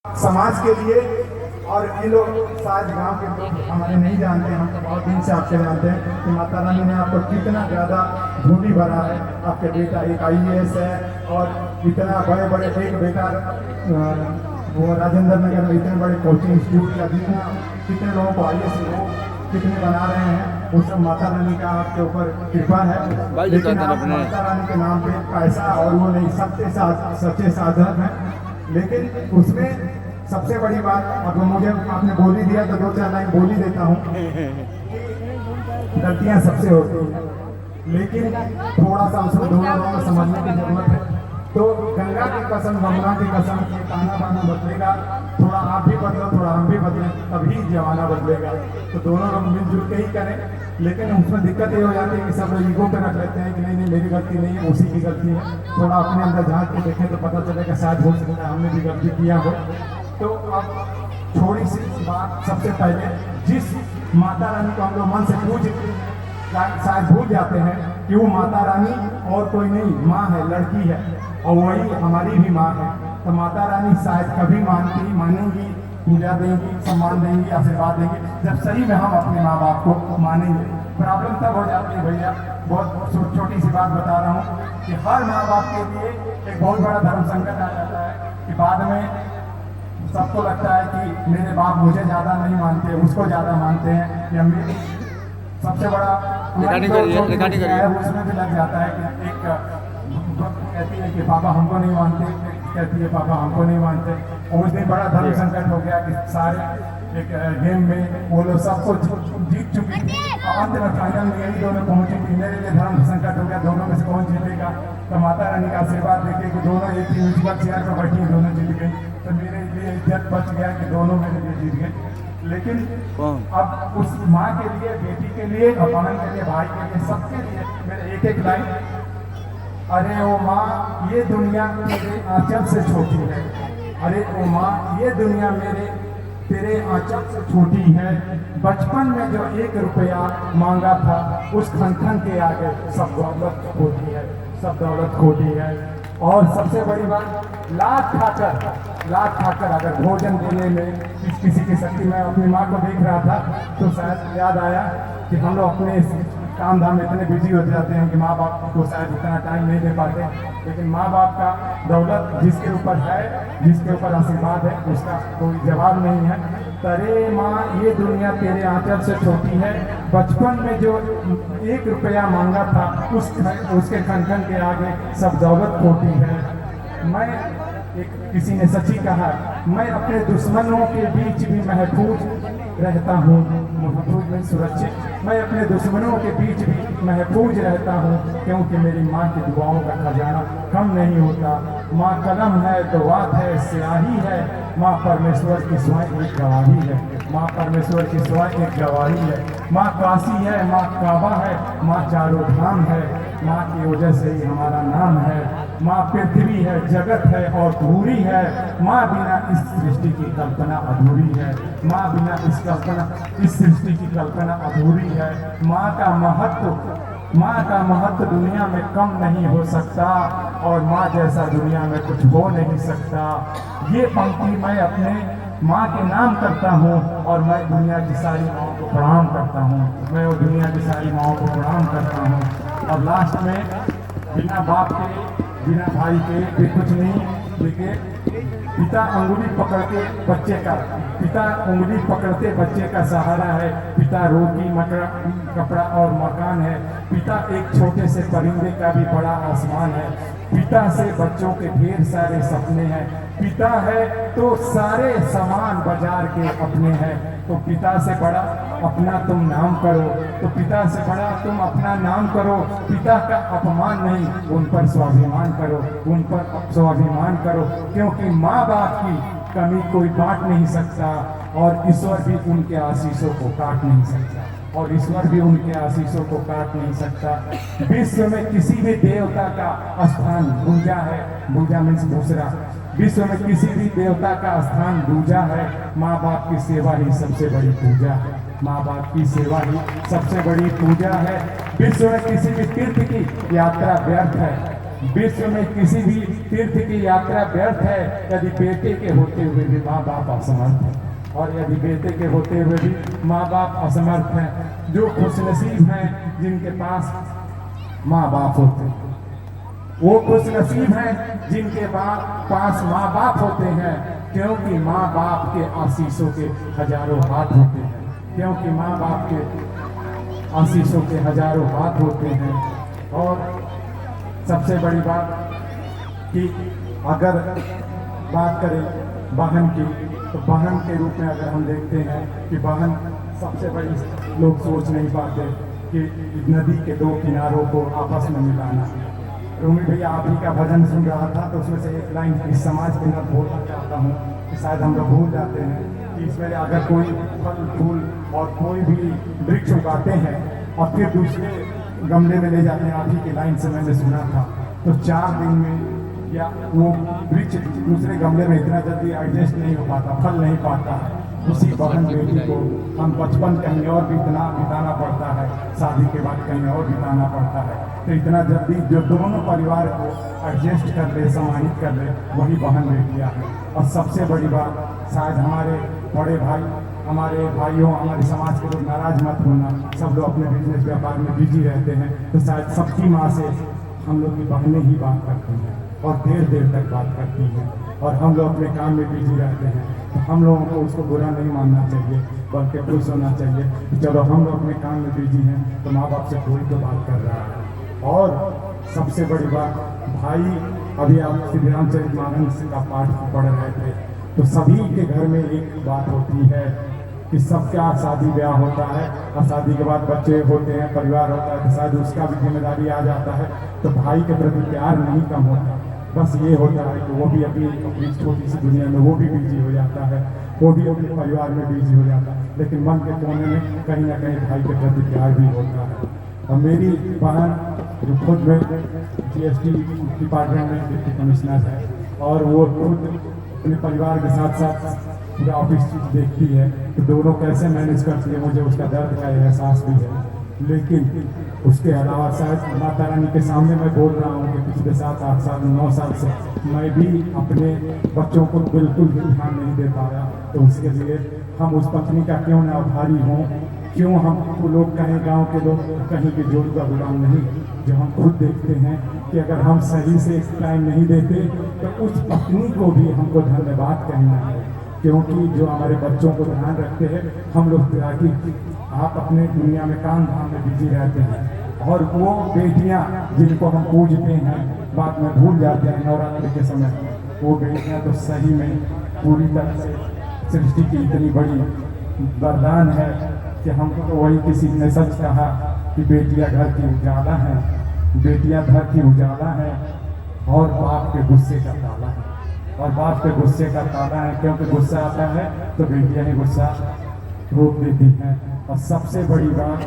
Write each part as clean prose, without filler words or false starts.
समाज के लिए। और ये लोग शायद गांव के लोग हमारे नहीं जानते, हम तो बहुत दिन से आपसे जानते हैं कि माता रानी ने आपको कितना ज़्यादा झोली भरा है। आपके बेटा एक IAS है और इतना बड़े बड़े एक बेटा वो राजेंद्र नगर में इतने बड़े कोचिंग इंस्टीट्यूट का कितने लोगों को IAS वो कितने बना रहे हैं, वो सब माता रानी का आपके ऊपर कृपा है। लेकिन आप माता रानी के नाम पे पैसा और वो नहीं, सच्चे साधक हैं। लेकिन उसमें सबसे बड़ी बात, अब मुझे आपने बोली दिया तो 2-4 लाइन बोली देता हूँ। गलतियाँ सबसे होती हैं, लेकिन थोड़ा सा उसमें दोनों लोगों को समझने की जरूरत है। तो गंगा की कसम, गंगा की कसम, ताना बाना बदलेगा, थोड़ा आप भी बदलो, थोड़ा हम भी बदलें, तभी जमाना बदलेगा। तो दोनों लोग मिलजुल के ही करें। लेकिन उसमें दिक्कत ये हो जाती है कि सब लोग ईगो पे रख लेते हैं कि नहीं नहीं मेरी गलती नहीं है, उसी की गलती है। थोड़ा अपने अंदर झांक के देखें तो पता चलेगा शायद हो सकता है हमने भी गलती किया हो। तो अब थोड़ी सी बात, सबसे पहले जिस माता रानी को हम लोग मन से पूज शायद भूल जाते हैं कि वो माता रानी और कोई नहीं, माँ है, लड़की है, और वही हमारी भी माँ है। तो माता रानी शायद कभी मानेंगी, पूजा देंगी, सम्मान देंगी, आशीर्वाद देंगी जब सही में हम अपने माँ बाप को मानेंगे। प्रॉब्लम तब हो जाती है भैया, बहुत छोटी सी बात बता रहा हूँ कि हर माँ बाप के लिए एक बहुत बड़ा धर्म संकट आ जाता है कि बाद में सबको लगता है कि मेरे बाप मुझे ज़्यादा नहीं मानते, उसको ज़्यादा मानते हैं, या मेरी सबसे बड़ा उसमें भी लग जाता है कि एक कहती है कि पापा हमको नहीं मानते, कहती है पापा हमको नहीं मानते। और उस दिन बड़ा धर्म संकट हो गया कि सारे एक गेम में वो लोग सबको जीत चुकी थी, अंत में फाइनल में यही दोनों पहुंची थी। मेरे लिए धर्म संकट हो गया, दोनों में से कौन जीतेगा। तो माता रानी का आशीर्वाद देखे कि दोनों एक ही म्यूजिकल चेयर पर बैठी, दोनों जीत गई। तो मेरे लिए इज्जत बच गया कि दोनों मेरे लिए जीत गए। लेकिन अब उस माँ के लिए, बेटी के लिए, बहन के लिए, भाई के लिए, सबके लिए मेरे एक लाइन, अरे ओ माँ ये दुनिया मेरे आंचल से छोटी है, अरे ओ माँ ये दुनिया तेरे आंचल से छोटी है। बचपन में जो 1 रुपया मांगा था उस खन के आगे सब दौलत खोटी है, सब दौलत खोटी है। और सबसे बड़ी बात, लाख खाकर अगर भोजन देने में किसी की शक्ति, मैं अपनी माँ को देख रहा था तो शायद याद आया कि हम लोग अपने काम धाम में इतने बिजी हो जाते हैं कि माँ बाप को शायद इतना टाइम नहीं दे पाते। लेकिन माँ बाप का दौलत जिसके ऊपर है, जिसके ऊपर आशीर्वाद है, उसका कोई जवाब नहीं है। अरे माँ ये दुनिया तेरे आंचल से छोटी है। बचपन में जो 1 रुपया मांगा था उसके खन के आगे सब दौलत खोटी है। मैं किसी ने सच्ची कहा, मैं अपने दुश्मनों के बीच भी महफूज रहता हूँ, महफूज में सुरक्षित। मैं अपने दुश्मनों के बीच भी महफूज रहता हूँ, क्योंकि मेरी माँ की दुआओं का खजाना कम नहीं होता। माँ कलम है तो बात है, स्याही है, माँ परमेश्वर की स्वयं एक गवाही है, माँ परमेश्वर की स्वयं एक गवाही है। माँ काशी है, माँ काबा है, माँ चारों धाम है, माँ की वजह से ही हमारा नाम है। माँ पृथ्वी है, जगत है और धूरी है, माँ बिना इस सृष्टि की कल्पना अधूरी है, माँ बिना इस सृष्टि की कल्पना अधूरी है। माँ का महत्व दुनिया में कम नहीं हो सकता, और माँ जैसा दुनिया में कुछ हो नहीं सकता। ये पंक्ति मैं अपने माँ के नाम करता हूँ, और मैं दुनिया की सारी माँओं को प्रणाम करता हूँ, मैं वो दुनिया की सारी माँओं को प्रणाम करता हूँ। और लास्ट में, बिना बाप के, बिना भाई के भी कुछ नहीं। देखिए, पिता उंगली पकड़ते बच्चे का सहारा है। पिता रोटी कपड़ा और मकान है। पिता एक छोटे से परिंदे का भी बड़ा आसमान है। पिता से बच्चों के ढेर सारे सपने हैं। पिता है तो सारे सामान बाजार के अपने हैं। तो पिता से बड़ा अपना तुम नाम करो, तो पिता से बड़ा तुम अपना नाम करो। पिता का अपमान नहीं, उन पर स्वाभिमान करो, उन पर स्वाभिमान करो, क्योंकि माँ बाप की कमी कोई बांट नहीं सकता, और ईश्वर भी उनके आशीषों को काट नहीं सकता, और ईश्वर भी उनके आशीषों को काट नहीं सकता। विश्व में किसी भी देवता का स्थान दूजा है, दूजा मीन्स दूसरा। विश्व में किसी भी देवता का स्थान दूजा है। माँ बाप की सेवा ही सबसे बड़ी पूजा है, माँ बाप की सेवा ही सबसे बड़ी पूजा है। विश्व में किसी भी तीर्थ की यात्रा व्यर्थ है, विश्व में किसी भी तीर्थ की यात्रा व्यर्थ है यदि बेटे के होते हुए भी माँ बाप असमर्थ है, और यदि बेटे के होते हुए भी माँ बाप असमर्थ हैं। जो खुशनसीब हैं जिनके पास माँ बाप होते हैं, वो खुशनसीब हैं जिनके पास माँ बाप होते हैं, क्योंकि माँ बाप के आशीषों के हजारों हाथ होते हैं, क्योंकि माँ बाप के आशीषों के हजारों हाथ होते हैं। और सबसे बड़ी बात कि अगर बात करें बहन की, तो बहन के रूप में अगर हम देखते हैं कि बहन सबसे बड़ी, लोग सोच नहीं पाते कि नदी के दो किनारों को आपस में मिलाना। रूमी भैया आप ही का भजन सुन रहा था तो उसमें से एक लाइन इस समाज के अंदर बोलना चाहता हूँ कि शायद हम लोग भूल जाते हैं कि इसमें अगर कोई फल फूल और कोई भी वृक्ष उगाते हैं और फिर दूसरे गमले में ले जाते हैं, आप ही की लाइन से मैंने सुना था, तो 4 दिन में या वो वृक्ष दूसरे गमले में इतना जल्दी एडजस्ट नहीं हो पाता, फल नहीं पाता है। उसी बहन बेटी को हम बचपन कहीं और भी इतना बिताना पड़ता है, शादी के बाद कहीं और बिताना पड़ता है, तो इतना जल्दी जो दोनों परिवार को एडजस्ट कर ले, सम्मानित कर ले, वही बहन बेटियाँ हैं। और सबसे बड़ी बात, शायद हमारे बड़े भाई, हमारे भाइयों, हमारे समाज के लोग नाराज मत होना, सब लोग अपने बिजनेस व्यापार में बिजी रहते हैं, तो शायद सबकी माँ से हम लोग की बहनें ही बात करती हैं और देर देर तक बात करती हैं, और हम लोग अपने काम में बिजी रहते हैं। तो हम लोगों को उसको बुरा नहीं मानना चाहिए, बल्कि खुश होना चाहिए कि चलो हम लोग अपने काम में बिजी हैं, तो माँ बाप से कोई तो बात कर रहा है। और सबसे बड़ी बात, भाई, अभी आप श्री रामचरितमानस का पाठ पढ़ रहे थे, तो सभी के घर में एक बात होती है कि सबका शादी ब्याह होता है और शादी के बाद बच्चे होते हैं, परिवार होता है, तो शायद उसका भी जिम्मेदारी आ जाता है, तो भाई के प्रति प्यार नहीं कम होता। बस ये होता है कि वो भी अपनी छोटी सी दुनिया में वो भी बिजी हो जाता है, वो भी अपने परिवार में बिजी हो जाता है, लेकिन मन के कोने में कहीं ना कहीं भाई के प्रति प्यार भी होता है। और मेरी बहन जो खुद में GST डिपार्टमेंट में डिप्टी कमिश्नर है, और वो खुद अपने परिवार के साथ साथ पूरा ऑफिस देखती है, तो दोनों कैसे मैनेज करती है, मुझे उसका दर्द का एहसास भी है। लेकिन उसके अलावा शायद माता रानी के सामने मैं बोल रहा हूँ कि पिछले 7-8 साल 9 साल से मैं भी अपने बच्चों को बिल्कुल भी ध्यान नहीं दे पाया, तो उसके लिए हम उस पत्नी का क्यों ना आभारी हों, क्यों हमको लोग कहें, गांव के लोग कहीं के जोड़ का गुलाम नहीं, जो हम खुद देखते हैं कि अगर हम सही से टाइम नहीं देते तो उस पत्नी को भी हमको धन्यवाद कहना है, क्योंकि जो हमारे बच्चों को ध्यान रखते हैं हम लोग, ताकि आप अपने दुनिया में काम धाम में बिजी रहते हैं, और वो बेटियां जिनको हम पूजते हैं बाद में भूल जाते हैं नवरात्रि के समय, वो बेटियां तो सही में पूरी तरह से सृष्टि की इतनी बड़ी वरदान है कि हमको तो वही किसी ने सच कहा कि बेटियां घर की उजाला है, बेटियां घर की उजाला है, और बाप के गुस्से का ताला है, और बाप के गुस्से का ताला है, क्योंकि गुस्सा आता है तो बेटियां ही गुस्सा रोक देती हैं। और सबसे बड़ी बात,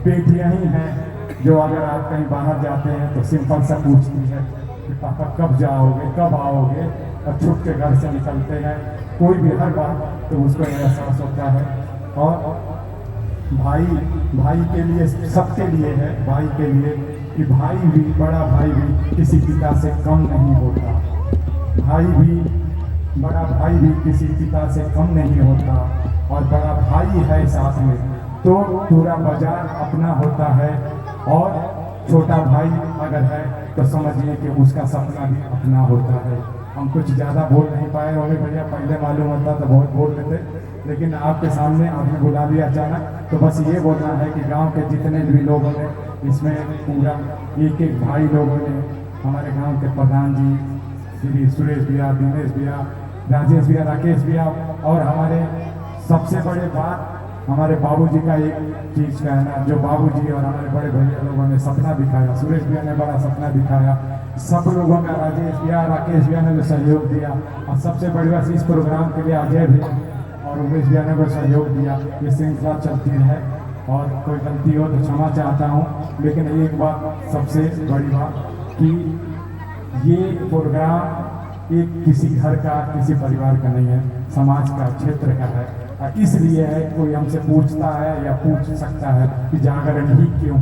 बेटियां ही हैं जो अगर आप कहीं बाहर जाते हैं तो सिंपल सा पूछती है कि पापा कब जाओगे, कब आओगे, और छुप के घर से निकलते हैं, कोई भी हर बात तो उसको एहसास होता है। और भाई के लिए, सबके लिए है, भाई के लिए कि भाई भी, बड़ा भाई भी किसी पिता से कम नहीं होता, बड़ा भाई भी किसी पिता से कम नहीं होता, और बड़ा भाई है साथ में तो पूरा बाजार अपना होता है, और छोटा भाई अगर है तो समझिए कि उसका सपना भी अपना होता है। हम कुछ ज़्यादा बोल नहीं पाए होंगे भैया, पहले मालूम होता तो बहुत बोल लेते, लेकिन आपके सामने आपने बुला लिया अचानक, तो बस ये बोलना है कि गांव के जितने भी लोगों ने इसमें पूरा एक भाई लोगों ने, हमारे गांव के प्रधान जी श्री सुरेश भैया, दिनेश भैया, राजेश भैया, राकेश भैया, और हमारे सबसे बड़े बात हमारे बाबूजी का एक चीज़ कहना, जो बाबूजी और हमारे बड़े भैया लोगों ने सपना दिखाया, सुरेश भैया ने बड़ा सपना दिखाया, सब लोगों का, राजेश भैया, राकेश भैया ने भी सहयोग दिया, और सबसे बड़ी बात इस प्रोग्राम के लिए अजय भैया और उमेश भैया ने भी सहयोग दिया। ये श्रृंखला चलती है, और कोई गलती हो तो क्षमा चाहता हूँ, लेकिन एक बात सबसे बड़ी बात कि ये प्रोग्राम एक किसी घर का, किसी परिवार का नहीं है, समाज का, क्षेत्र का है, इसलिए है कोई हमसे पूछता है या पूछ सकता है कि जागरण ही क्यों,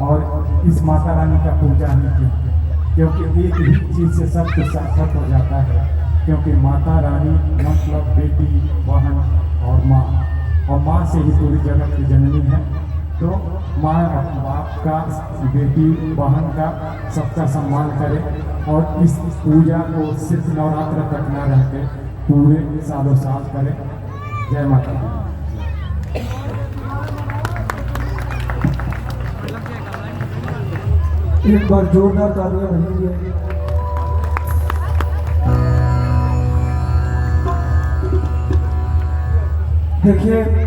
और इस माता रानी का पूजा ही क्यों। क्योंकि एक ही चीज़ से सब कुछ सार्थक हो जाता है, क्योंकि माता रानी मतलब बेटी, बहन और माँ, और माँ से ही पूरी जगत की जननी है। तो माँ बाप का, बेटी बहन का, सबका सम्मान करें और इस पूजा को सिर्फ नवरात्र तक न रहते पूरे सालों साल करें। जय माता दी। एक बार जोरदार तालियां बजाइए। देखिए